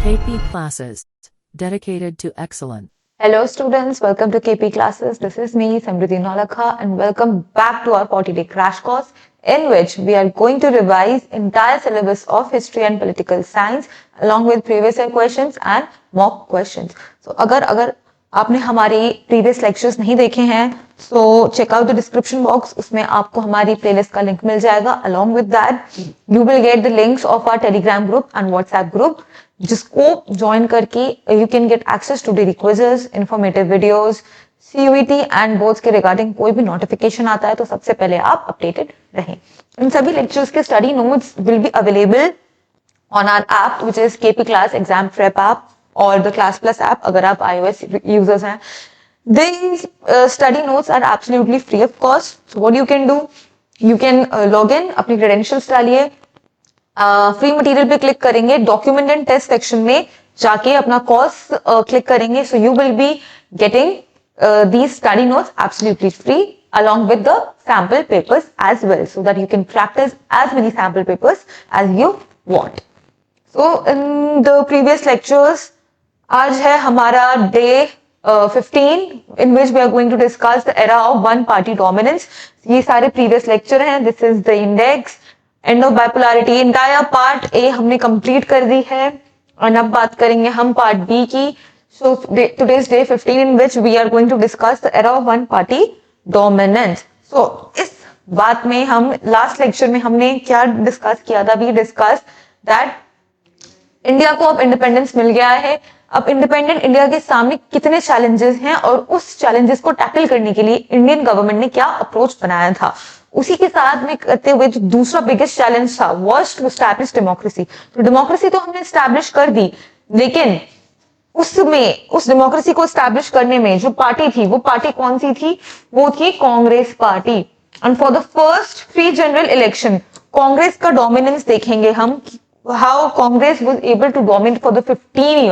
KP Classes, dedicated to excellence. Hello students, welcome to KP Classes. This is me, Samriddhi Nolakha, and welcome back to our 40-day crash course in which we are going to revise entire syllabus of history and political science along with previous year questions and mock questions. So अगर आपने हमारे previous lectures नहीं देखे हैं so check out the description box. उसमें आपको हमारी playlist का link मिल जाएगा. Along with that, you will get the links of our Telegram group and WhatsApp group. जिसको ज्वाइन करके you can get access to daily quizzes, informative videos, CUET and boards के regarding कोई भी notification आता है तो सबसे पहले आप अपडेटेड रहें. इन सभी लेक्चर्स के study notes will be available on our app which is KP class exam prep app और द क्लास प्लस ऐप अगर आप iOS यूजर्स हैं. These study notes are absolutely free of cost. So what you can do, you can log in, अपनी credentials डालिए, free material पे click करेंगे, document and test section में जाके अपना कोर्स क्लिक करेंगे. So you will be getting these study notes absolutely free along with the sample papers as well so that you can practice as many sample papers as you want. So in the previous lectures, आज है हमारा day 15 in which we are going to discuss the era of one party dominance. ये सारे previous lecture हैं. This is the index, end of bipolarity. Entire part A हमने complete कर दी है और अब बात करेंगे हम पार्ट बी की. So today's day 15 in which we are going to discuss the era of one party dominance. So इस बात में हम लास्ट लेक्चर में हमने क्या डिस्कस किया था? वी डिस्कस दैट इंडिया को अब इंडिपेंडेंस मिल गया है. अब इंडिपेंडेंट इंडिया के सामने कितने चैलेंजेस हैं और उस चैलेंजेस को टैकल करने के लिए इंडियन गवर्नमेंट ने क्या अप्रोच बनाया था. उसी के साथ में करते हुए जो दूसरा बिगेस्ट चैलेंज था वाज टू एस्टैब्लिश डेमोक्रेसी. तो डेमोक्रेसी तो हमने एस्टैब्लिश कर दी, लेकिन उसमें उस डेमोक्रेसी को एस्टैब्लिश करने में जो पार्टी थी वो पार्टी कौन सी थी? वो थी Congress party. And for the first free general election Congress का डोमिनेंस देखेंगे हम, how Congress was able to dominate for the 15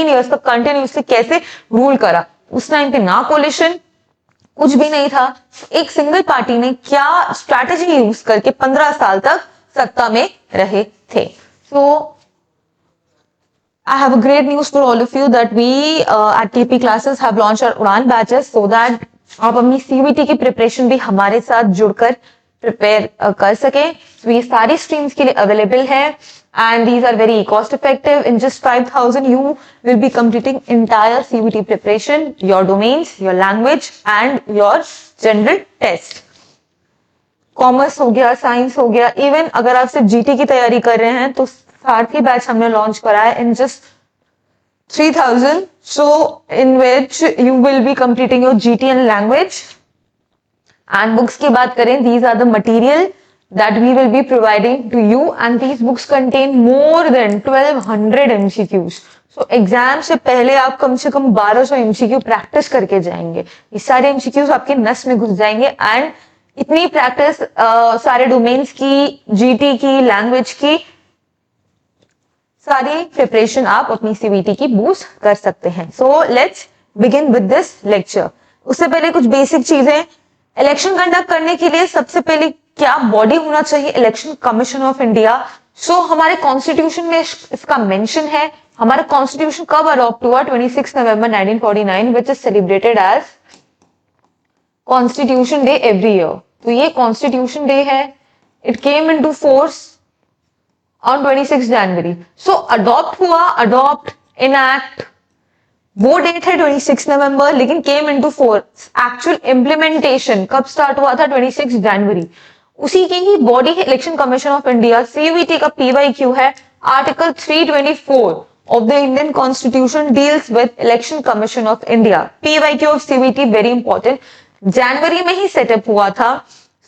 years तक कंटिन्यूअसली कैसे रूल करा. उस टाइम पे ना कोलिशन, कुछ भी नहीं था. एक सिंगल पार्टी ने क्या स्ट्रैटेजी यूज करके 15 साल तक सत्ता में रहे थे. So I have a great news for all of you that we at KP classes have launched our Udaan batches so that आप अपनी सीवीटी की प्रिपरेशन भी हमारे साथ जुड़कर प्रिपेयर कर सकें. तो ये सारी स्ट्रीम्स के लिए अवेलेबल है and these are very cost effective. In just 5,000 you will be completing entire CVT preparation, your domains, your language and your general test. Commerce हो गया, साइंस हो गया, इवन अगर आप सिर्फ जीटी की तैयारी कर रहे हैं तो सारथी बैच हमने लॉन्च करा है in just 3,000. So in which you will be completing your GT and language. And books की बात करें, these are the material that we will be providing to you and these books contain more than 1200 MCQs. So exam से पहले आप कम से कम 1200 MCQ practice करके जाएंगे. ये सारे MCQs आपके नस में घुस जाएंगे एंड इतनी प्रैक्टिस सारे डोमेन्स की, जीटी की, लैंग्वेज की सारी प्रिपरेशन आप अपनी सीवीटी की बूस्ट कर सकते हैं. So let's begin with this lecture. उससे पहले कुछ बेसिक चीजें. इलेक्शन कंडक्ट करने के लिए सबसे पहले क्या बॉडी होना चाहिए? Election commission of India. So हमारे कॉन्स्टिट्यूशन में इसका मेंशन है. हमारा कॉन्स्टिट्यूशन कब अडॉप्ट हुआ? 26 November 1949 which is celebrated as constitution day every year. तो ये कॉन्स्टिट्यूशन डे है. It came into force on 26 January. So adopt हुआ, अडॉप्ट, इनएक्ट वो डेट है 26 नवंबर, लेकिन came into force actual implementation कब स्टार्ट हुआ था? 26 जनवरी. उसी की ही बॉडी है election commission of India. CVT का पीवाईक्यू है article 324 of the Indian constitution deals with election commission of India. PYQ of CVT very important. जनवरी में ही सेटअप हुआ था.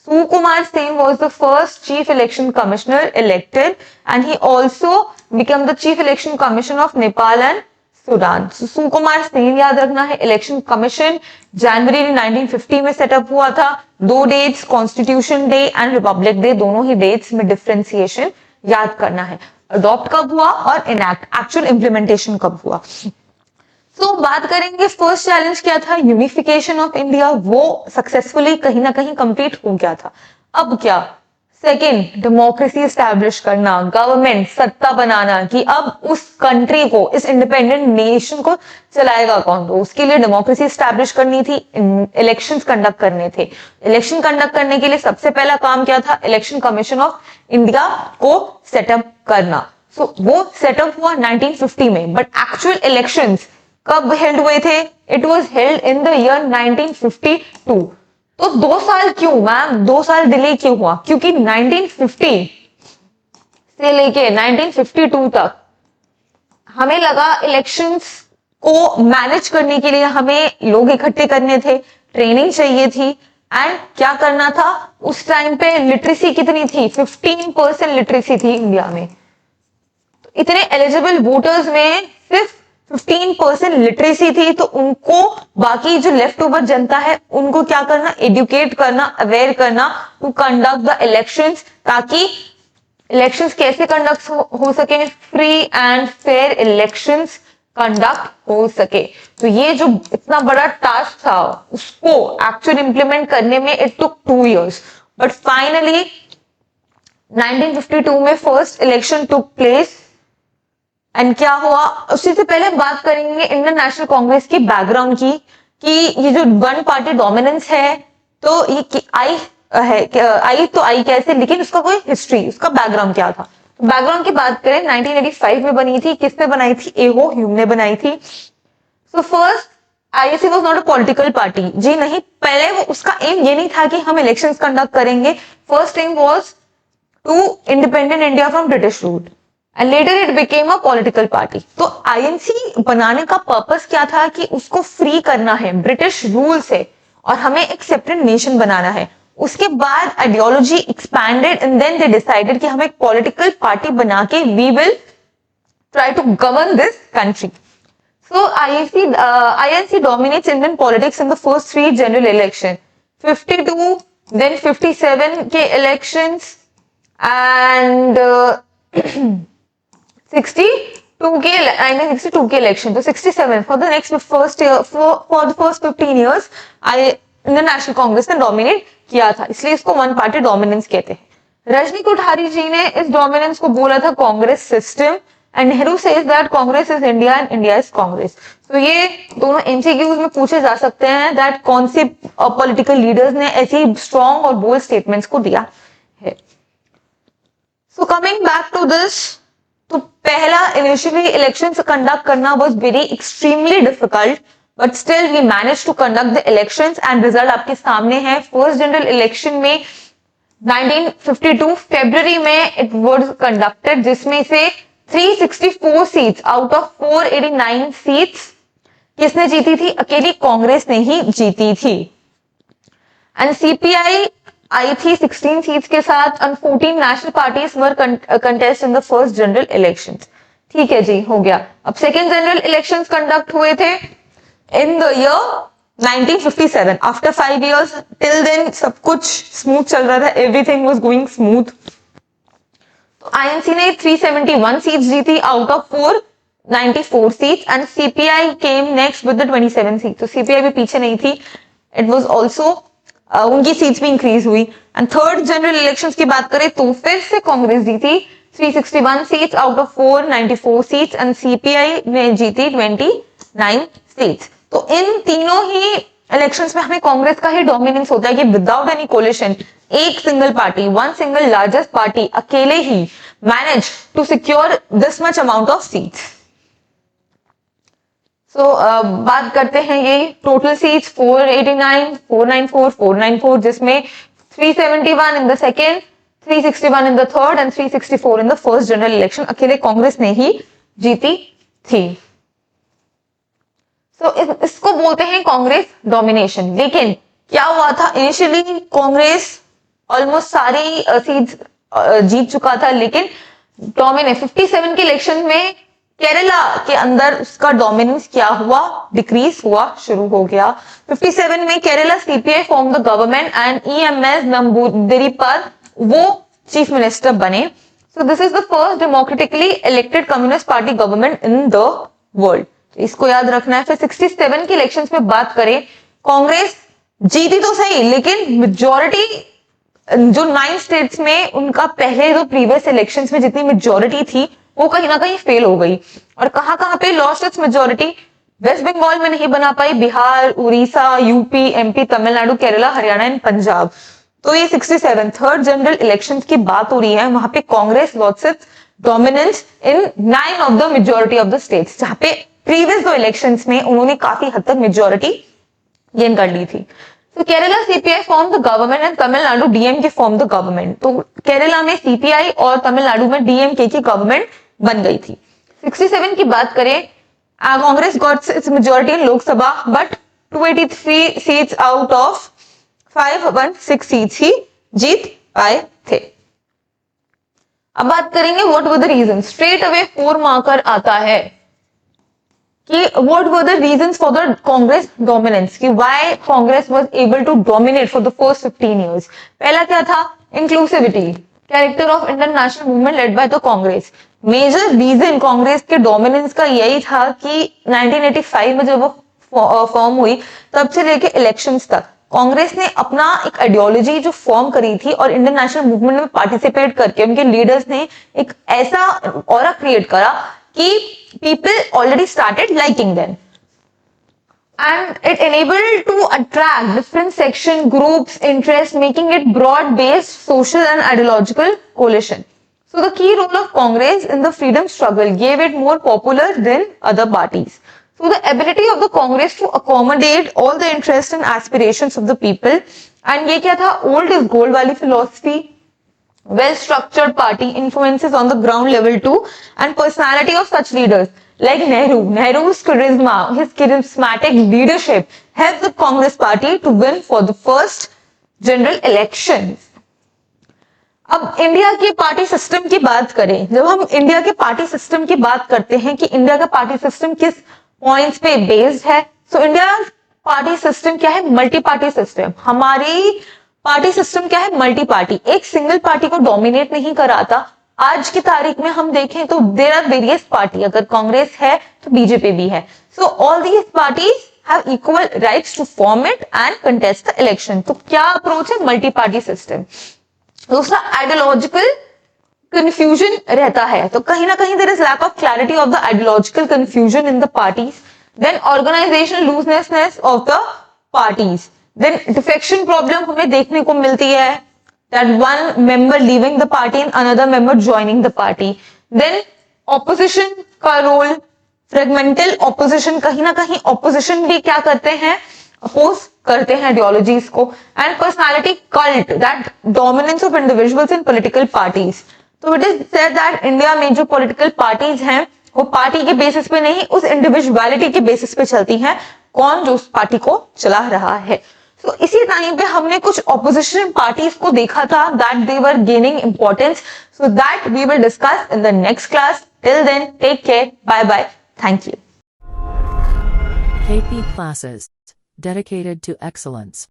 Sukumar Sen was the first chief election commissioner elected and he also became the chief election commissioner of Nepal and Sudan. Sukumar Sen याद रखना है. Election commission जनवरी 1950 में setup हुआ था. दो dates, constitution day and republic day, दोनों ही डेट्स में डिफरेंशिएशन याद करना है. अडॉप्ट कब हुआ और इनएक्ट, एक्चुअल इंप्लीमेंटेशन कब हुआ. तो बात करेंगे फर्स्ट चैलेंज क्या था? Unification of India. वो सक्सेसफुली कहीं ना कहीं कंप्लीट हो गया था. अब क्या? सेकेंड, डेमोक्रेसी स्टैब्लिश करना, गवर्नमेंट सत्ता बनाना कि अब उस कंट्री को, इस इंडिपेंडेंट नेशन को चलाएगा कौन, तो उसके लिए डेमोक्रेसी स्टैब्लिश करनी थी, इलेक्शंस कंडक्ट करने थे। इलेक्शन कंडक्ट करने के लिए सबसे पहला काम क्या था, इलेक्शन कमीशन ऑफ इंडिया को सेटअप करना। सो वो सेटअप हुआ 1950 में, बट एक्चुअल इलेक्शंस कब हेल्ड हुए थे, it was held in the year 1952। तो 2 साल क्यों मैम, 2 साल डिले क्यों हुआ, क्योंकि 1950 से लेके 1952 तक हमें लगा इलेक्शंस को मैनेज करने के लिए हमें लोग इकट्ठे करने थे, ट्रेनिंग चाहिए थी, एंड क्या करना था, उस टाइम पे लिटरेसी कितनी थी, 15% लिटरेसी थी इंडिया में। तो इतने एलिजिबल वोटर्स में सिर्फ 15% लिटरेसी थी, तो उनको बाकी जो लेफ्ट ओवर जनता है उनको क्या करना, एजुकेट करना, अवेयर करना टू कंडक्ट द इलेक्शंस, ताकि इलेक्शंस कैसे कंडक्ट हो सके, free and fair elections conduct हो सके। तो ये जो इतना बड़ा टास्क था उसको एक्चुअली इंप्लीमेंट करने में it took 2 years, but finally 1952 में first election took place. And क्या हुआ, उससे से पहले बात करेंगे इंडियन नेशनल कांग्रेस की बैकग्राउंड की, कि ये जो वन पार्टी डोमिनेंस है, तो ये आई है, आई कैसे, लेकिन उसका कोई हिस्ट्री, उसका बैकग्राउंड क्या था। बैकग्राउंड की बात करें 1985 में बनी थी, किसने बनाई थी, एहो ह्यूम ने बनाई थी। So first ISC was not a political party, जी नहीं, पहले वो उसका एम ये नहीं था कि हम इलेक्शंस कंडक्ट करेंगे, first aim was to independent India from British rule, and later it became a political party. तो आईएनसी बनाने का पर्पस क्या था, कि उसको फ्री करना है ब्रिटिश रूल से और हमें एक सेपरेट नेशन बनाना है। उसके बाद ideology expanded and then they decided कि हम एक पॉलिटिकल पार्टी बना के we will try to govern this country. So INC dominates Indian politics in the first 3 general election, 52, then 57 के elections and 62 के 1962 के election, तो 67 for the next first year, for the first 15 years Indian national Congress ने dominate किया था, इसलिए इसको one party dominance कहते हैं। रजनी कोठारी जी ने इस डोमिनेंस को बोला था Congress system, and Nehru says that Congress is India and India is Congress. तो ये दोनों एमसीक्यूज में पूछे जा सकते हैं दैट कौन से पॉलिटिकल लीडर्स ने ऐसी स्ट्रॉन्ग और बोल्ड स्टेटमेंट्स को दिया है। So coming back to this, तो पहला इनिशियली इलेक्शन कंडक्ट करना was very extremely difficult, but still we manage to conduct the elections and result आपके सामने है। फर्स्ट जनरल इलेक्शन में 1952 फरवरी में इट वाज कंडक्टेड, जिसमें से 364 सीट्स आउट ऑफ 489 सीट्स किसने जीती थी, अकेली कांग्रेस ने ही जीती थी। एंड सीपीआई आई थी 16 सीट्स के साथ, and 14 national parties were contest in the first general elections. ठीक है जी, हो गया। अब सेकेंड जनरल इलेक्शंस कंडक्ट हुए थे in the year 1957, after 5 years, till then सब कुछ स्मूथ चल रहा था, everything was going smooth। तो आईएनसी ने 371 सीट्स जीती out of 494 seats, and CPI came next with the 27 seats. तो सीपीआई भी पीछे नहीं थी, इट वाज आल्सो उनकी सीट्स भी इंक्रीज हुई। एंड थर्ड जनरल इलेक्शंस की बात करें तो फिर से कांग्रेस जीती 361 seats out of 494 seats, and CPI ने जीती 29 सीट्स। तो इन तीनों ही इलेक्शंस में हमें कांग्रेस का ही डोमिनेंस होता है कि विदाउट एनी कोलिशन एक single party, one single largest party अकेले ही manage to secure this much amount of seats. So बात करते हैं ये टोटल सीट्स 489, 494, 494, जिसमें 371 in the second, 361 in the third and 364 in the first general election अकेले कांग्रेस ने ही जीती थी। तो इसको बोलते हैं कांग्रेस डोमिनेशन। लेकिन क्या हुआ था, इनिशियली कांग्रेस ऑलमोस्ट सारी सीट्स जीत चुका था, लेकिन डोमिनेट 57 के इलेक्शन में केरला के अंदर उसका डोमिनेंस क्या हुआ, डिक्रीज हुआ शुरू हो गया। 57 में Kerala CPI form the government and EMS Namboodiripad वो चीफ मिनिस्टर बने। So this is the first democratically elected communist party government in the world, इसको याद रखना है। फिर 67 के इलेक्शंस में बात करें, कांग्रेस जीती तो सही, लेकिन मेजॉरिटी जो 9 स्टेट्स में उनका पहले जो प्रीवियस इलेक्शंस में जितनी मेजोरिटी थी वो कहीं ना कहीं फेल हो गई, और कहाँ कहाँ पे lost its majority, West Bengal में नहीं बना पाई, Bihar, Orissa, UP, MP, Tamil Nadu, Kerala, Haryana and Punjab. तो ये 67 थर्ड जनरल इलेक्शंस की बात हो रही है, वहां पे Congress lost its dominance in 9 of the majority of the states, जहां पे प्रीवियस दो इलेक्शंस में उन्होंने काफी हद तक मेजोरिटी गेन कर ली थी। तो Kerala CPI form the government and Tamil Nadu DMK form the government. तो केरला में सीपीआई और तमिलनाडु में डीएमके की गवर्नमेंट बन गई थी। 67 की बात करें, Congress got its majority in Lok Sabha but 283 seats out of 516 seats ही जीत पाए थे। अब बात करेंगे what were the reason. Straight away 4 marker आता है कि what were the reasons for the Congress dominance, कि why Congress was able to dominate for the first 15 years। पहला क्या था? inclusivity, character of Indian national movement led by the Congress। Major reason Congress के dominance का यही था कि 1985 में जब वो फॉर्म हुई तब से लेके इलेक्शंस तक कांग्रेस ने अपना एक आइडियोलॉजी जो फॉर्म करी थी और इंडियन नेशनल मूवमेंट में पार्टिसिपेट करके उनके लीडर्स ने एक ऐसा ऑरा क्रिएट करा कि people already started liking them, and it enabled to attract different section groups interest, making it broad based social and ideological coalition. So the key role of Congress in the freedom struggle gave it more popular than other parties. So the ability of the Congress to accommodate all the interests and aspirations of the people, and ये क्या था? old is gold वाली philosophy, well structured party, influences on the ground level too, and personality of such leaders like Nehru's charisma, his charismatic leadership helped the Congress party to win for the first general elections। अब India के party system की बात करें, जब हम India के party system की बात करते हैं कि इंडिया का पार्टी सिस्टम किस पॉइंट्स पे बेस्ड है, तो इंडिया पार्टी सिस्टम क्या है? Multi party system. हमारी पार्टी सिस्टम क्या है? मल्टी पार्टी, एक सिंगल पार्टी को डोमिनेट नहीं कराता। आज की तारीख में हम देखें तो देयर आर वेरियस पार्टी, अगर कांग्रेस है तो बीजेपी भी है। So all these parties have equal rights to form it and contest the election. तो क्या अप्रोच है? Multi party system. दूसरा, आइडियोलॉजिकल कंफ्यूजन रहता है, तो कहीं ना कहीं there is lack of clarity of the ideological confusion in the parties. Then organisational looseness of the parties. Then defection problem हमें देखने को मिलती है, that one member leaving the party and another member joining the party. Then opposition का role, fragmental opposition, कहीं ना कहीं opposition भी क्या करते हैं? oppose करते हैं ideologies को, and personality cult, that dominance of individuals in political parties। तो it is said that India में जो political parties हैं वो पार्टी के बेसिस पे नहीं, उस individuality के बेसिस पे चलती हैं, कौन जो उस पार्टी को चला रहा है। तो इसी टाइम पे हमने कुछ ऑपोजिशन पार्टीज को देखा था that they were gaining importance, so that we will discuss in the next class. Till then take care, bye bye, thank you. KP classes dedicated to excellence.